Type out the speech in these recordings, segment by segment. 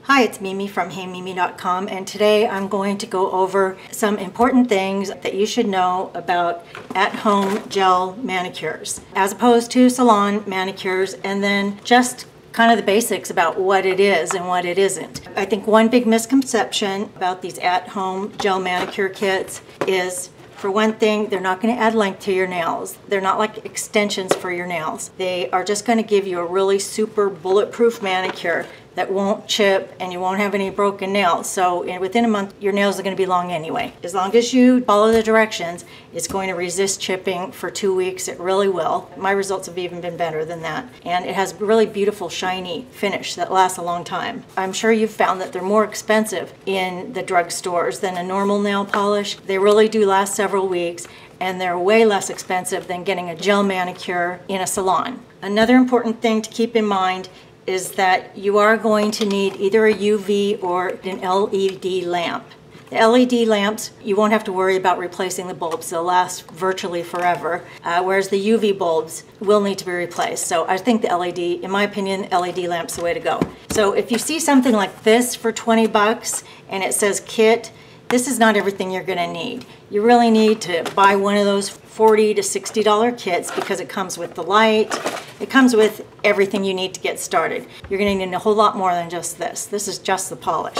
Hi, it's Mimi from HeyMimi.com, and today I'm going to go over some important things that you should know about at-home gel manicures, as opposed to salon manicures, and then just kind of the basics about what it is and what it isn't. I think one big misconception about these at-home gel manicure kits is, for one thing, they're not going to add length to your nails. They're not like extensions for your nails. They are just going to give you a really super bulletproof manicure that won't chip and you won't have any broken nails. So within a month, your nails are going to be long anyway. As long as you follow the directions, it's going to resist chipping for 2 weeks. It really will. My results have even been better than that. And it has really beautiful, shiny finish that lasts a long time. I'm sure you've found that they're more expensive in the drugstores than a normal nail polish. They really do last several weeks, and they're way less expensive than getting a gel manicure in a salon. Another important thing to keep in mind is that you are going to need either a UV or an LED lamp. The LED lamps, you won't have to worry about replacing the bulbs. They'll last virtually forever, whereas the UV bulbs will need to be replaced. So I think the LED, in my opinion, LED lamp's the way to go. So if you see something like this for 20 bucks and it says kit, this is not everything you're gonna need. You really need to buy one of those $40 to $60 kits because it comes with the light. It comes with everything you need to get started. You're going to need a whole lot more than just this. This is just the polish.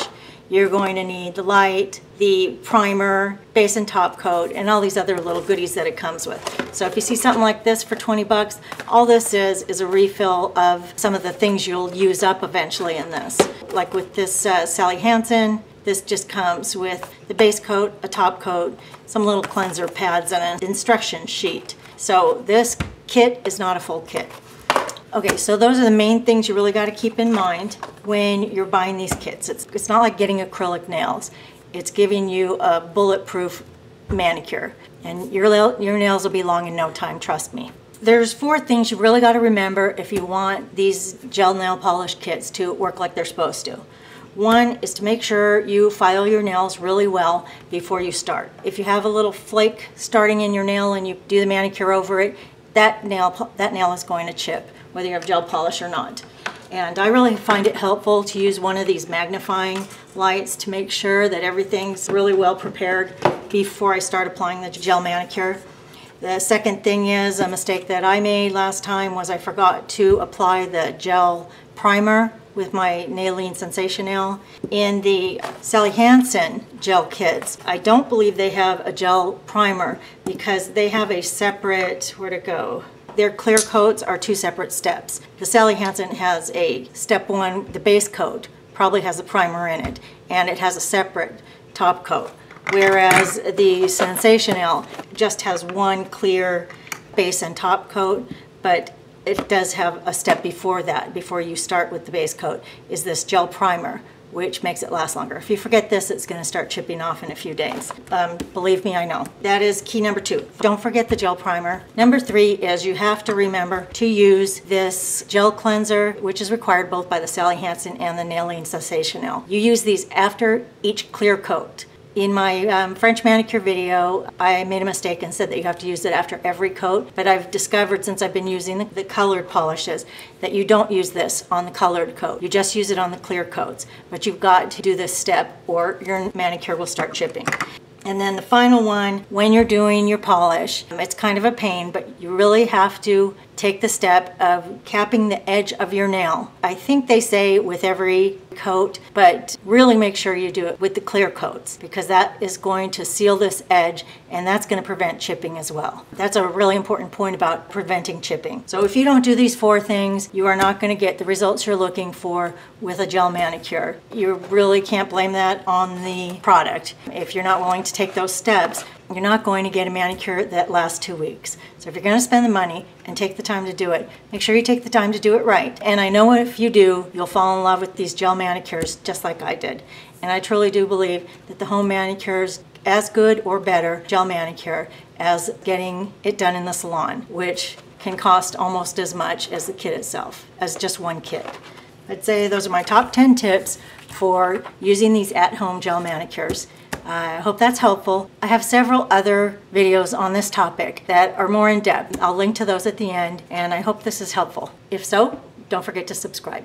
You're going to need the light, the primer, base and top coat, and all these other little goodies that it comes with. So if you see something like this for 20 bucks, all this is a refill of some of the things you'll use up eventually in this. Like with this Sally Hansen, this just comes with the base coat, a top coat, some little cleanser pads, and an instruction sheet. So this kit is not a full kit. Okay, so those are the main things you really got to keep in mind when you're buying these kits. It's not like getting acrylic nails. It's giving you a bulletproof manicure, and your nails will be long in no time, trust me. There's 4 things you really got to remember if you want these gel nail polish kits to work like they're supposed to. One is to make sure you file your nails really well before you start. If you have a little flake starting in your nail and you do the manicure over it, that nail is going to chip, whether you have gel polish or not. And I really find it helpful to use one of these magnifying lights to make sure that everything's really well prepared before I start applying the gel manicure. The second thing is, a mistake that I made last time was I forgot to apply the gel primer with my Nailene SensatioNail. In the Sally Hansen gel kits, I don't believe they have a gel primer because they have a separate, where'd it go? Their clear coats are 2 separate steps. The Sally Hansen has a step 1, the base coat probably has a primer in it, and it has a separate top coat. Whereas the SensatioNail just has 1 clear base and top coat, but it does have a step before that, before you start with the base coat, is this gel primer, which makes it last longer. If you forget this, it's going to start chipping off in a few days. Believe me, I know. That is key number 2. Don't forget the gel primer. Number 3 is you have to remember to use this gel cleanser, which is required both by the Sally Hansen and the Nailene SensatioNail. You use these after each clear coat. In my French manicure video, I made a mistake and said that you have to use it after every coat, but I've discovered since I've been using the colored polishes that you don't use this on the colored coat. You just use it on the clear coats, but you've got to do this step or your manicure will start chipping. And then the final one, when you're doing your polish, it's kind of a pain, but you really have to take the step of capping the edge of your nail. I think they say with every coat, but really make sure you do it with the clear coats because that is going to seal this edge and that's going to prevent chipping as well. That's a really important point about preventing chipping. So if you don't do these 4 things, you are not going to get the results you're looking for with a gel manicure. You really can't blame that on the product. If you're not willing to take those steps, you're not going to get a manicure that lasts 2 weeks. So if you're going to spend the money and take the time to do it, make sure you take the time to do it right. And I know if you do, you'll fall in love with these gel manicures just like I did. And I truly do believe that the home manicure is as good or better gel manicure as getting it done in the salon, which can cost almost as much as the kit itself, as just 1 kit. I'd say those are my top 10 tips for using these at-home gel manicures. I hope that's helpful. I have several other videos on this topic that are more in depth. I'll link to those at the end, and I hope this is helpful. If so, don't forget to subscribe.